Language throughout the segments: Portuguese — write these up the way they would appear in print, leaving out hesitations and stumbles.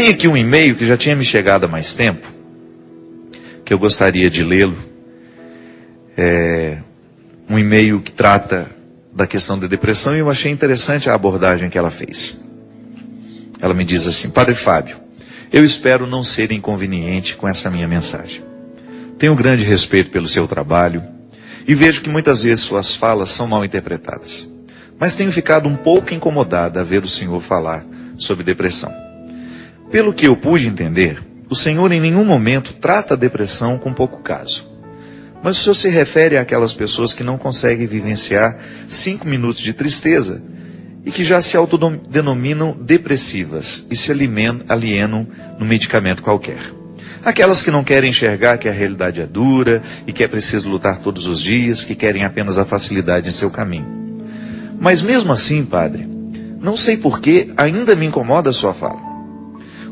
tenho aqui um e-mail que já tinha me chegado há mais tempo, que eu gostaria de lê-lo. Um e-mail que trata da questão da depressão, e eu achei interessante a abordagem que ela fez. Ela me diz assim: Padre Fábio, eu espero não ser inconveniente com essa minha mensagem. Tenho grande respeito pelo seu trabalho e vejo que muitas vezes suas falas são mal interpretadas. Mas tenho ficado um pouco incomodada a ver o senhor falar sobre depressão. Pelo que eu pude entender, o senhor em nenhum momento trata a depressão com pouco caso. Mas o senhor se refere àquelas pessoas que não conseguem vivenciar 5 minutos de tristeza e que já se autodenominam depressivas e se alienam no medicamento qualquer. Aquelas que não querem enxergar que a realidade é dura e que é preciso lutar todos os dias, que querem apenas a facilidade em seu caminho. Mas mesmo assim, padre, não sei por que ainda me incomoda a sua fala.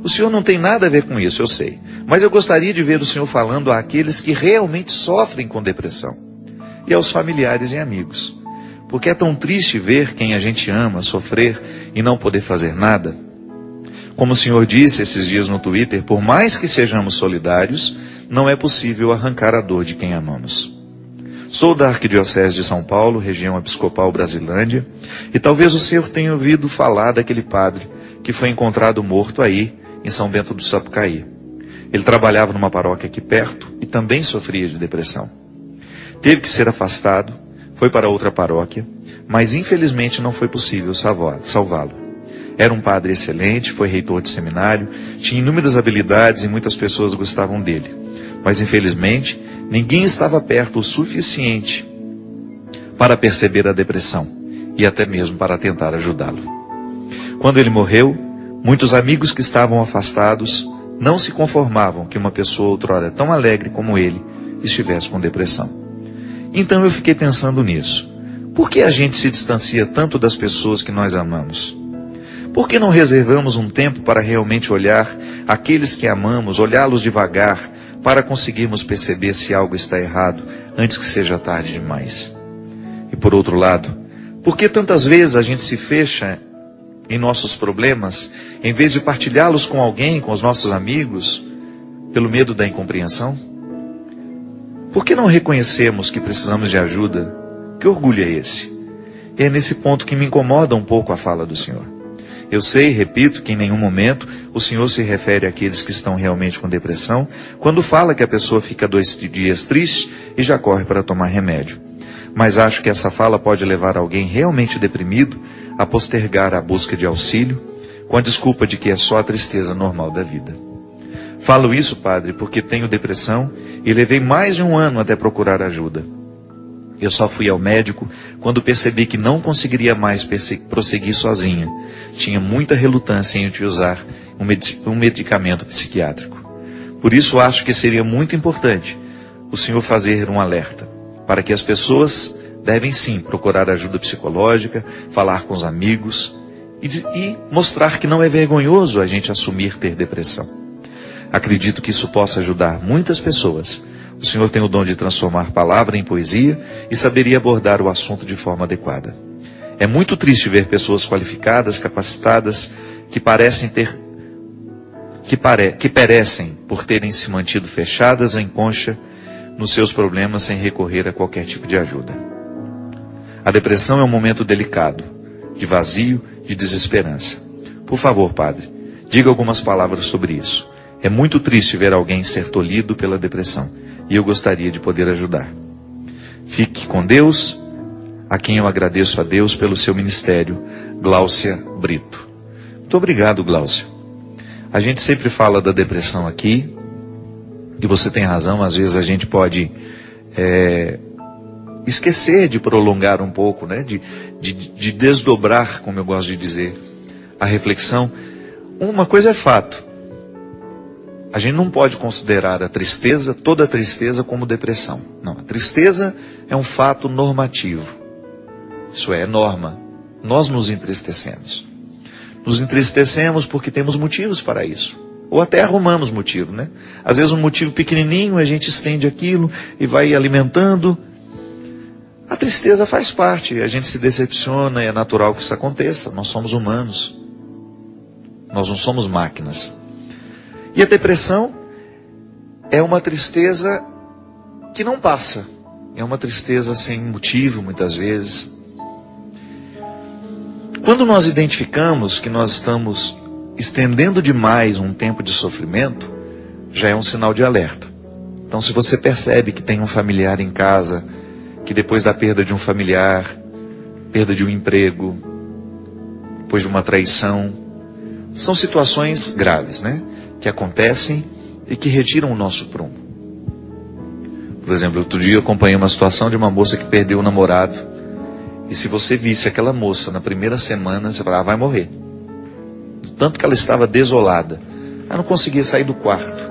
O senhor não tem nada a ver com isso, eu sei. Mas eu gostaria de ver o senhor falando àqueles que realmente sofrem com depressão. E aos familiares e amigos. Porque é tão triste ver quem a gente ama sofrer e não poder fazer nada. Como o senhor disse esses dias no Twitter, por mais que sejamos solidários, não é possível arrancar a dor de quem amamos. Sou da Arquidiocese de São Paulo, região episcopal Brasilândia, e talvez o senhor tenha ouvido falar daquele padre que foi encontrado morto aí, em São Bento do Sapucaí. Ele trabalhava numa paróquia aqui perto e também sofria de depressão. Teve que ser afastado, foi para outra paróquia, mas infelizmente não foi possível salvá-lo. Era um padre excelente, foi reitor de seminário, tinha inúmeras habilidades e muitas pessoas gostavam dele. Mas infelizmente, ninguém estava perto o suficiente para perceber a depressão e até mesmo para tentar ajudá-lo. Quando ele morreu, muitos amigos que estavam afastados não se conformavam que uma pessoa outrora tão alegre como ele estivesse com depressão. Então eu fiquei pensando nisso. Por que a gente se distancia tanto das pessoas que nós amamos? Por que não reservamos um tempo para realmente olhar aqueles que amamos, olhá-los devagar, para conseguirmos perceber se algo está errado antes que seja tarde demais? E por outro lado, por que tantas vezes a gente se fecha em nossos problemas, em vez de partilhá-los com alguém, com os nossos amigos, pelo medo da incompreensão? Por que não reconhecemos que precisamos de ajuda? Que orgulho é esse? E é nesse ponto que me incomoda um pouco a fala do Senhor. Eu sei, repito, que em nenhum momento o Senhor se refere àqueles que estão realmente com depressão, quando fala que a pessoa fica 2 dias triste e já corre para tomar remédio. Mas acho que essa fala pode levar alguém realmente deprimido a postergar a busca de auxílio, com a desculpa de que é só a tristeza normal da vida. Falo isso, padre, porque tenho depressão e levei mais de 1 ano até procurar ajuda. Eu só fui ao médico quando percebi que não conseguiria mais prosseguir sozinha. Tinha muita relutância em utilizar um medicamento psiquiátrico. Por isso acho que seria muito importante o senhor fazer um alerta, para que as pessoas devem sim procurar ajuda psicológica, falar com os amigos e mostrar que não é vergonhoso a gente assumir ter depressão. Acredito que isso possa ajudar muitas pessoas. O senhor tem o dom de transformar palavra em poesia e saberia abordar o assunto de forma adequada. É muito triste ver pessoas qualificadas, capacitadas, que perecem por terem se mantido fechadas em concha nos seus problemas sem recorrer a qualquer tipo de ajuda. A depressão é um momento delicado, de vazio, de desesperança. Por favor, padre, diga algumas palavras sobre isso. É muito triste ver alguém ser tolhido pela depressão, e eu gostaria de poder ajudar. Fique com Deus, a quem eu agradeço a Deus pelo seu ministério, Gláucia Brito. Muito obrigado, Gláucia. A gente sempre fala da depressão aqui, e você tem razão, às vezes a gente pode esquecer de prolongar um pouco, né? de desdobrar, como eu gosto de dizer, a reflexão. Uma coisa é fato. A gente não pode considerar a tristeza, toda a tristeza, como depressão. Não, a tristeza é um fato normativo. Isso é norma. Nós nos entristecemos. Nos entristecemos porque temos motivos para isso. Ou até arrumamos motivo, né? Às vezes um motivo pequenininho, a gente estende aquilo e vai alimentando. A tristeza faz parte, a gente se decepciona, é natural que isso aconteça. Nós somos humanos. Nós não somos máquinas. E a depressão é uma tristeza que não passa. É uma tristeza sem motivo, muitas vezes. Quando nós identificamos que nós estamos estendendo demais um tempo de sofrimento, já é um sinal de alerta. Então, se você percebe que tem um familiar em casa, que depois da perda de um familiar, perda de um emprego, depois de uma traição, são situações graves, né? Que acontecem e que retiram o nosso prumo. Por exemplo, outro dia eu acompanhei uma situação de uma moça que perdeu o namorado. E se você visse aquela moça na primeira semana, você falava, vai morrer. Do tanto que ela estava desolada. Ela não conseguia sair do quarto.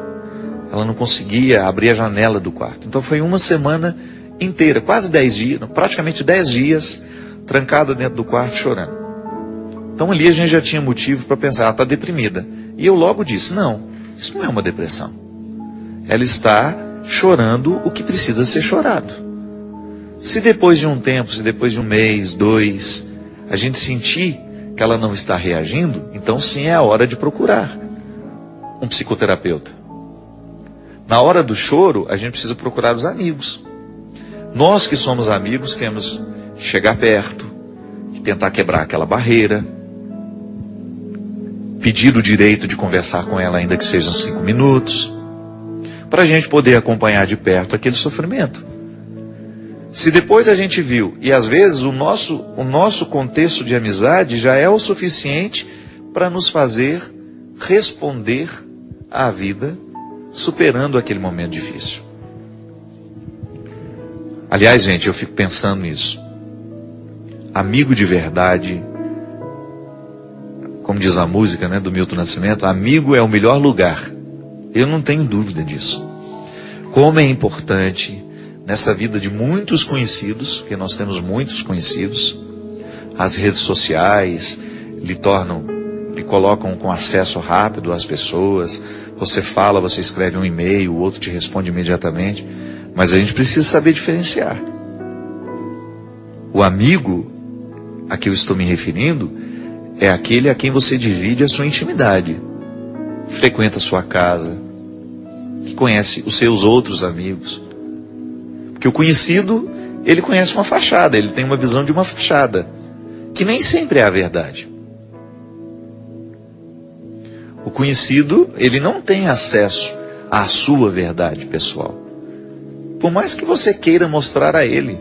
Ela não conseguia abrir a janela do quarto. Então foi uma semana inteira, quase 10 dias, praticamente 10 dias, trancada dentro do quarto chorando. Então ali a gente já tinha motivo para pensar, ela está deprimida. E eu logo disse, não, isso não é uma depressão. Ela está chorando o que precisa ser chorado. Se depois de um tempo, se depois de um mês, 2, a gente sentir que ela não está reagindo, então sim é a hora de procurar um psicoterapeuta. Na hora do choro, a gente precisa procurar os amigos. Nós que somos amigos temos que chegar perto, e tentar quebrar aquela barreira, pedir o direito de conversar com ela, ainda que sejam 5 minutos, para a gente poder acompanhar de perto aquele sofrimento. Se depois a gente viu, e às vezes o nosso contexto de amizade já é o suficiente para nos fazer responder à vida, superando aquele momento difícil. Aliás, gente, eu fico pensando nisso. Amigo de verdade, como diz a música, né, do Milton Nascimento, amigo é o melhor lugar. Eu não tenho dúvida disso. Como é importante nessa vida de muitos conhecidos, porque nós temos muitos conhecidos, as redes sociais lhe colocam com acesso rápido às pessoas, você fala, você escreve um e-mail, o outro te responde imediatamente, mas a gente precisa saber diferenciar. O amigo a que eu estou me referindo é aquele a quem você divide a sua intimidade, frequenta a sua casa, que conhece os seus outros amigos. Porque o conhecido, ele conhece uma fachada, ele tem uma visão de uma fachada, que nem sempre é a verdade. O conhecido, ele não tem acesso à sua verdade pessoal. Por mais que você queira mostrar a ele.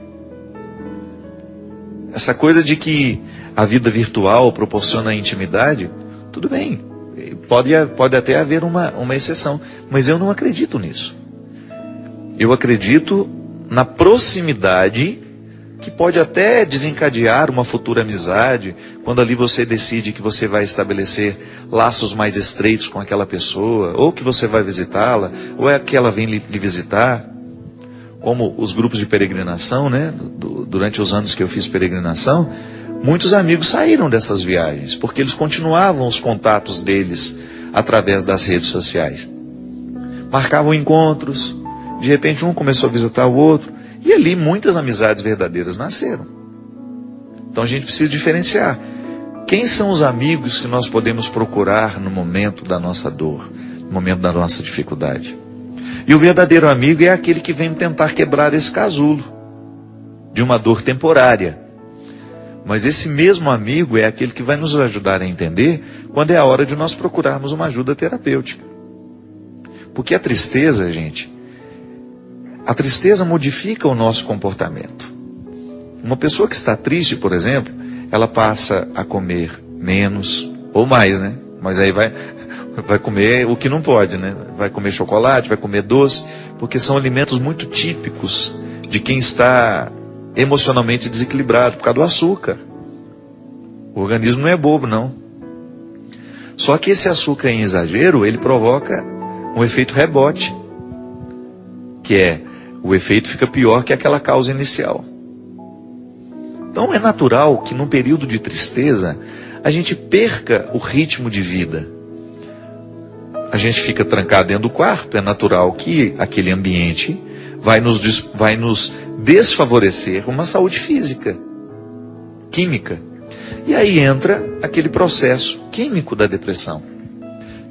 Essa coisa de que a vida virtual proporciona intimidade, tudo bem. Pode até haver uma exceção, mas eu não acredito nisso. Eu acredito na proximidade que pode até desencadear uma futura amizade, quando ali você decide que você vai estabelecer laços mais estreitos com aquela pessoa, ou que você vai visitá-la, ou é que ela vem lhe visitar, como os grupos de peregrinação, né? Durante os anos que eu fiz peregrinação, muitos amigos saíram dessas viagens, porque eles continuavam os contatos deles através das redes sociais. Marcavam encontros, de repente um começou a visitar o outro, e ali muitas amizades verdadeiras nasceram. Então a gente precisa diferenciar. Quem são os amigos que nós podemos procurar no momento da nossa dor, no momento da nossa dificuldade? E o verdadeiro amigo é aquele que vem tentar quebrar esse casulo de uma dor temporária. Mas esse mesmo amigo é aquele que vai nos ajudar a entender quando é a hora de nós procurarmos uma ajuda terapêutica. Porque a tristeza, gente, a tristeza modifica o nosso comportamento. Uma pessoa que está triste, por exemplo, ela passa a comer menos ou mais, né? Mas aí vai comer o que não pode, né? Vai comer chocolate, vai comer doce, porque são alimentos muito típicos de quem está emocionalmente desequilibrado por causa do açúcar. O organismo não é bobo, não. Só que esse açúcar em exagero, ele provoca um efeito rebote, que é o efeito fica pior que aquela causa inicial. Então é natural que num período de tristeza a gente perca o ritmo de vida. A gente fica trancado dentro do quarto, é natural que aquele ambiente vai nos desfavorecer uma saúde física, química. E aí entra aquele processo químico da depressão,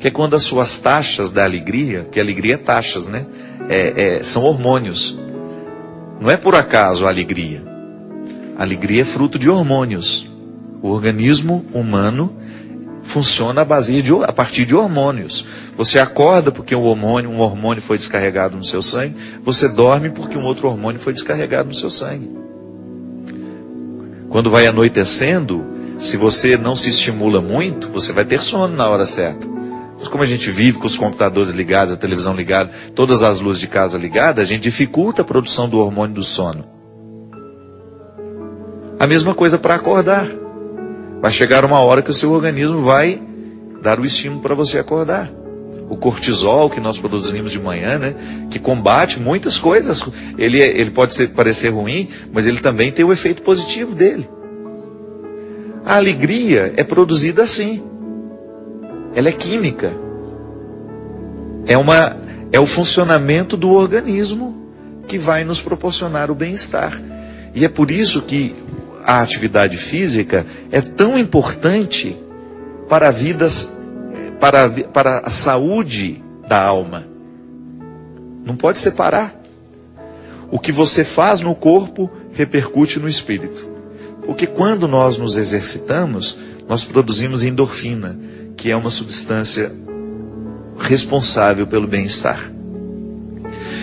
que que é quando as suas taxas da alegria, que alegria é taxas, né? São hormônios. Não é por acaso a alegria. A alegria é fruto de hormônios. O organismo humano funciona a partir de hormônios. Você acorda porque um hormônio foi descarregado no seu sangue. Você dorme porque um outro hormônio foi descarregado no seu sangue. Quando vai anoitecendo, se você não se estimula muito, você vai ter sono na hora certa. Mas como a gente vive com os computadores ligados, a televisão ligada, todas as luzes de casa ligadas, a gente dificulta a produção do hormônio do sono. A mesma coisa para acordar. Vai chegar uma hora que o seu organismo vai dar o estímulo para você acordar. O cortisol que nós produzimos de manhã, né, que combate muitas coisas. Ele pode parecer ruim, mas ele também tem o efeito positivo dele. A alegria é produzida assim. Ela é química. É o funcionamento do organismo que vai nos proporcionar o bem-estar. E é por isso que a atividade física é tão importante para a saúde da alma. Não pode separar. O que você faz no corpo repercute no espírito. Porque quando nós nos exercitamos, nós produzimos endorfina, que é uma substância responsável pelo bem-estar.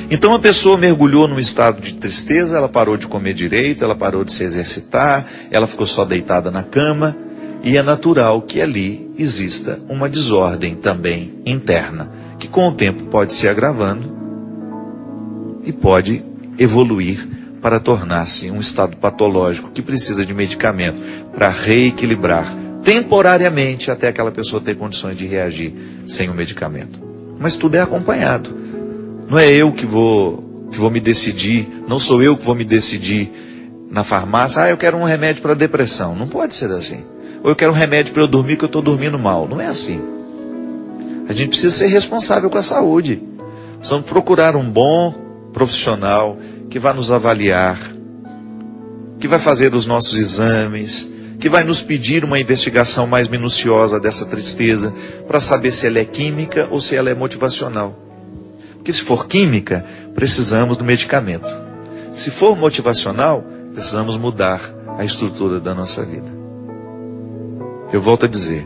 Então a pessoa mergulhou num estado de tristeza, ela parou de comer direito, ela parou de se exercitar, ela ficou só deitada na cama, e é natural que ali exista uma desordem também interna, que com o tempo pode se agravando e pode evoluir para tornar-se um estado patológico que precisa de medicamento para reequilibrar temporariamente até aquela pessoa ter condições de reagir sem o medicamento. Mas tudo é acompanhado. Não é eu que vou me decidir, não sou eu que vou me decidir na farmácia, eu quero um remédio para depressão. Não pode ser assim. Ou eu quero um remédio para eu dormir que eu estou dormindo mal. Não é assim. A gente precisa ser responsável com a saúde. Precisamos procurar um bom profissional que vai nos avaliar, que vai fazer os nossos exames, que vai nos pedir uma investigação mais minuciosa dessa tristeza, para saber se ela é química ou se ela é motivacional. Porque se for química, precisamos do medicamento. Se for motivacional, precisamos mudar a estrutura da nossa vida. Eu volto a dizer,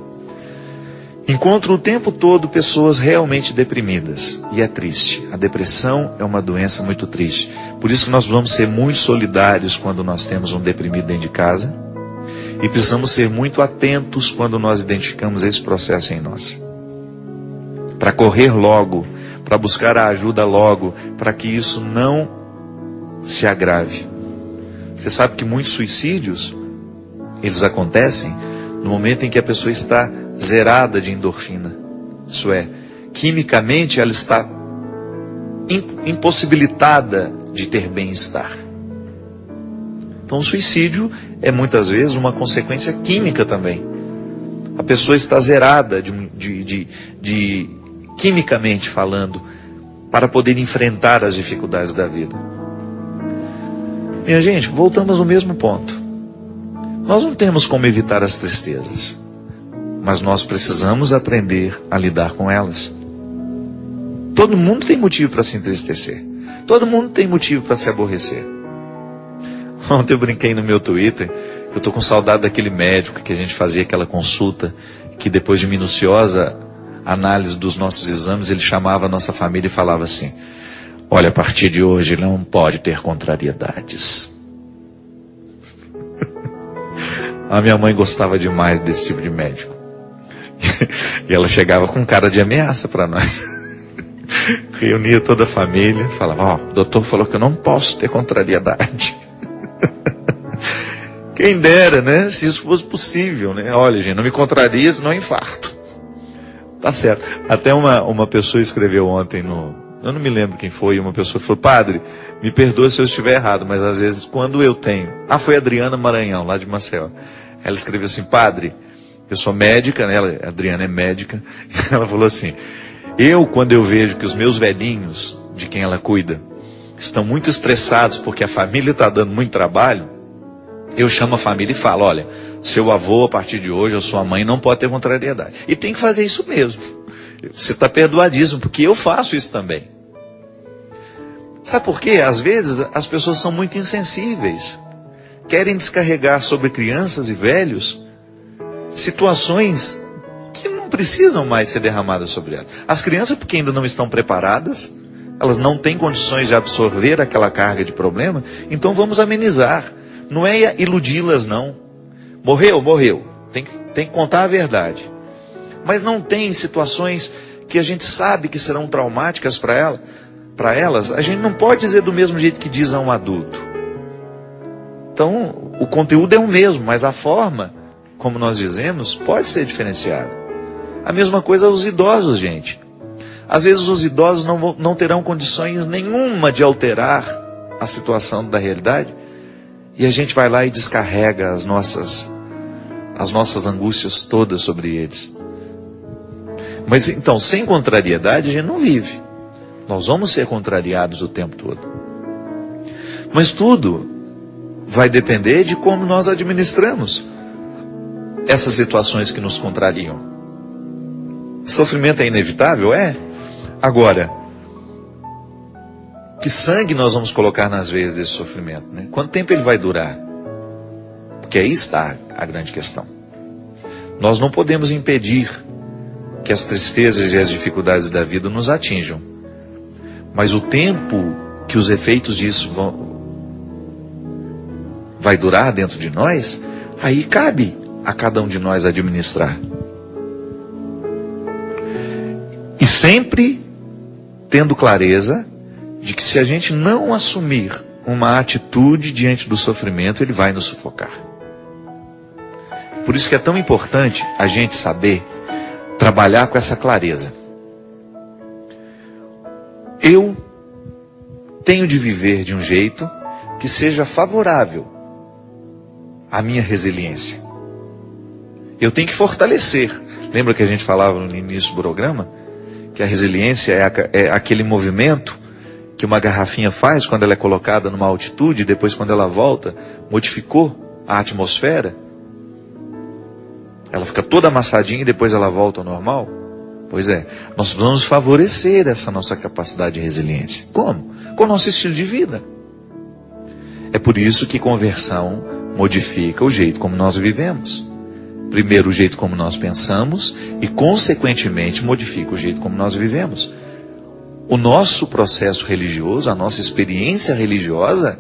encontro o tempo todo pessoas realmente deprimidas, e é triste. A depressão é uma doença muito triste. Por isso que nós vamos ser muito solidários quando nós temos um deprimido dentro de casa, e precisamos ser muito atentos quando nós identificamos esse processo em nós. Para correr logo, para buscar a ajuda logo, para que isso não se agrave. Você sabe que muitos suicídios, eles acontecem no momento em que a pessoa está zerada de endorfina. Isso é, quimicamente ela está impossibilitada de ter bem-estar. Então o suicídio é muitas vezes uma consequência química também. A pessoa está zerada quimicamente falando, para poder enfrentar as dificuldades da vida. Minha gente, voltamos ao mesmo ponto. Nós não temos como evitar as tristezas, mas nós precisamos aprender a lidar com elas. Todo mundo tem motivo para se entristecer. Todo mundo tem motivo para se aborrecer. Ontem eu brinquei no meu Twitter, eu estou com saudade daquele médico que a gente fazia aquela consulta, que depois de minuciosa análise dos nossos exames, ele chamava a nossa família e falava assim: olha, a partir de hoje não pode ter contrariedades. A minha mãe gostava demais desse tipo de médico. E ela chegava com cara de ameaça para nós. Reunia toda a família, falava: o doutor falou que eu não posso ter contrariedade. Quem dera, né? Se isso fosse possível, né? Olha, gente, não me contraria, senão eu infarto. Tá certo. Até uma pessoa escreveu ontem eu não me lembro quem foi, uma pessoa falou: padre, me perdoa se eu estiver errado, mas às vezes quando eu tenho... foi a Adriana Maranhão, lá de Maceió. Ela escreveu assim: padre, eu sou médica, né? A Adriana é médica. Ela falou assim: quando eu vejo que os meus velhinhos, de quem ela cuida, estão muito estressados porque a família está dando muito trabalho, eu chamo a família e falo: olha, seu avô a partir de hoje, ou sua mãe não pode ter contrariedade. E tem que fazer isso mesmo. Você está perdoadíssimo, porque eu faço isso também. Sabe por quê? Às vezes as pessoas são muito insensíveis. Querem descarregar sobre crianças e velhos situações que não precisam mais ser derramadas sobre elas. As crianças, porque ainda não estão preparadas, elas não têm condições de absorver aquela carga de problema, então vamos amenizar. Não é iludi-las, não. Morreu, morreu. Tem que contar a verdade. Mas não tem situações que a gente sabe que serão traumáticas para elas, a gente não pode dizer do mesmo jeito que diz a um adulto. Então, o conteúdo é o mesmo, mas a forma, como nós dizemos, pode ser diferenciada. A mesma coisa os idosos, gente. Às vezes os idosos não terão condições nenhuma de alterar a situação da realidade, e a gente vai lá e descarrega as nossas angústias todas sobre eles. Mas então, sem contrariedade, a gente não vive. Nós vamos ser contrariados o tempo todo. Mas tudo vai depender de como nós administramos essas situações que nos contrariam. Sofrimento é inevitável? É. Agora, que sangue nós vamos colocar nas veias desse sofrimento, né? Quanto tempo ele vai durar? Porque aí está a grande questão. Nós não podemos impedir que as tristezas e as dificuldades da vida nos atinjam. Mas o tempo que os efeitos disso vai durar dentro de nós, aí cabe a cada um de nós administrar. E sempre tendo clareza de que se a gente não assumir uma atitude diante do sofrimento, ele vai nos sufocar. Por isso que é tão importante a gente saber trabalhar com essa clareza. Eu tenho de viver de um jeito que seja favorável à minha resiliência. Eu tenho que fortalecer. Lembra que a gente falava no início do programa? Que a resiliência é aquele movimento que uma garrafinha faz quando ela é colocada numa altitude, e depois quando ela volta, modificou a atmosfera. Ela fica toda amassadinha e depois ela volta ao normal. Pois é, nós vamos favorecer essa nossa capacidade de resiliência. Como? Com o nosso estilo de vida. É por isso que conversão modifica o jeito como nós vivemos. Primeiro o jeito como nós pensamos e consequentemente modifica o jeito como nós vivemos. O nosso processo religioso, a nossa experiência religiosa,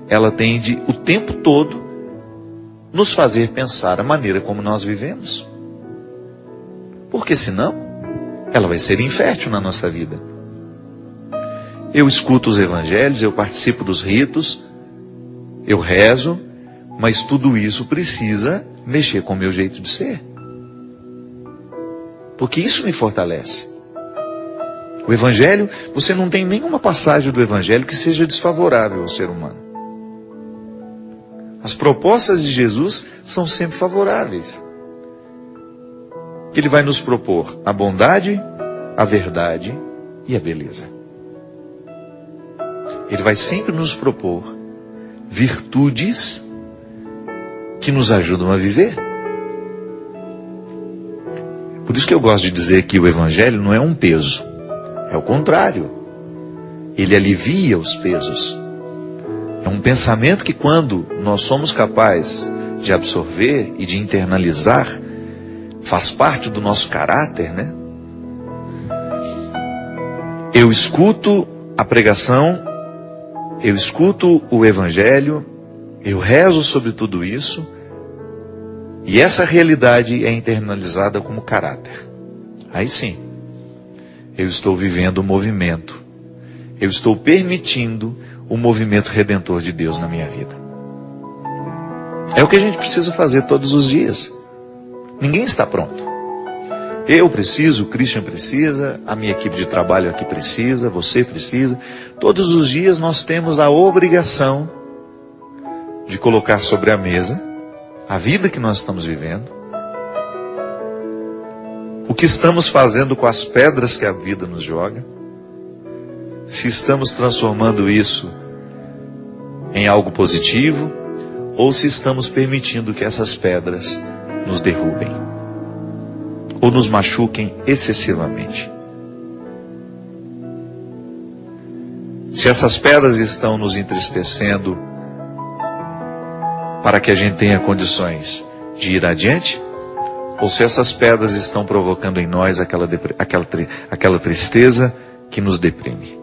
ela tende o tempo todo nos fazer pensar a maneira como nós vivemos. Porque senão ela vai ser infértil na nossa vida. Eu escuto os evangelhos, eu participo dos ritos, eu rezo, mas tudo isso precisa mexer com o meu jeito de ser. Porque isso me fortalece. O evangelho, você não tem nenhuma passagem do evangelho que seja desfavorável ao ser humano. As propostas de Jesus são sempre favoráveis. Que ele vai nos propor a bondade, a verdade e a beleza. Ele vai sempre nos propor virtudes que nos ajudam a viver. Por isso que eu gosto de dizer que o evangelho não é um peso. É o contrário. Ele alivia os pesos. É um pensamento que quando nós somos capazes de absorver e de internalizar, faz parte do nosso caráter, né? Eu escuto a pregação, eu escuto o evangelho, eu rezo sobre tudo isso, e essa realidade é internalizada como caráter. Aí sim, eu estou vivendo o movimento, eu estou permitindo o movimento redentor de Deus na minha vida. É o que a gente precisa fazer todos os dias. Ninguém está pronto. Eu preciso, o Christian precisa, a minha equipe de trabalho aqui precisa, você precisa. Todos os dias nós temos a obrigação de colocar sobre a mesa a vida que nós estamos vivendo, o que estamos fazendo com as pedras que a vida nos joga, se estamos transformando isso em algo positivo, ou se estamos permitindo que essas pedras nos derrubem. ou nos machuquem excessivamente. Se essas pedras estão nos entristecendo para que a gente tenha condições de ir adiante, ou se essas pedras estão provocando em nós aquela tristeza que nos deprime.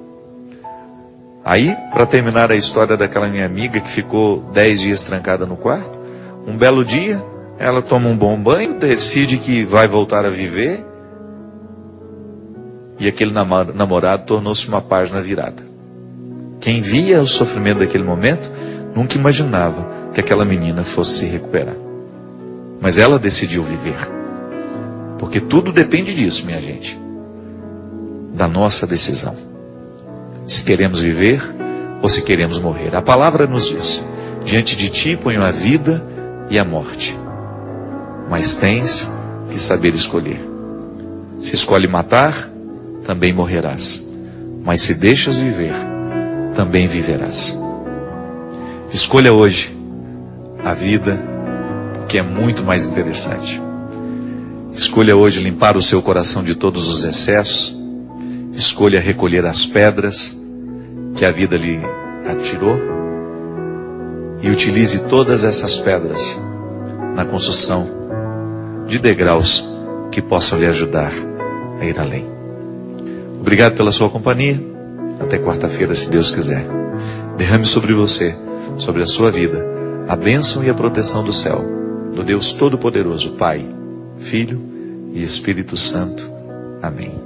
Aí, para terminar a história daquela minha amiga que ficou 10 dias trancada no quarto, um belo dia, ela toma um bom banho, decide que vai voltar a viver, e aquele namorado tornou-se uma página virada. Quem via o sofrimento daquele momento, nunca imaginava que aquela menina fosse se recuperar. Mas ela decidiu viver. Porque tudo depende disso, minha gente. Da nossa decisão. Se queremos viver ou se queremos morrer. A palavra nos diz: diante de ti ponho a vida e a morte. Mas tens que saber escolher. Se escolhe matar, também morrerás. Mas se deixas viver, também viverás. Escolha hoje a vida, que é muito mais interessante. Escolha hoje limpar o seu coração de todos os excessos. Escolha recolher as pedras que a vida lhe atirou. E utilize todas essas pedras na construção de degraus que possam lhe ajudar a ir além. Obrigado pela sua companhia. Até quarta-feira, se Deus quiser. Derrame sobre você, sobre a sua vida, a bênção e a proteção do céu, do Deus Todo-Poderoso, Pai, Filho e Espírito Santo. Amém.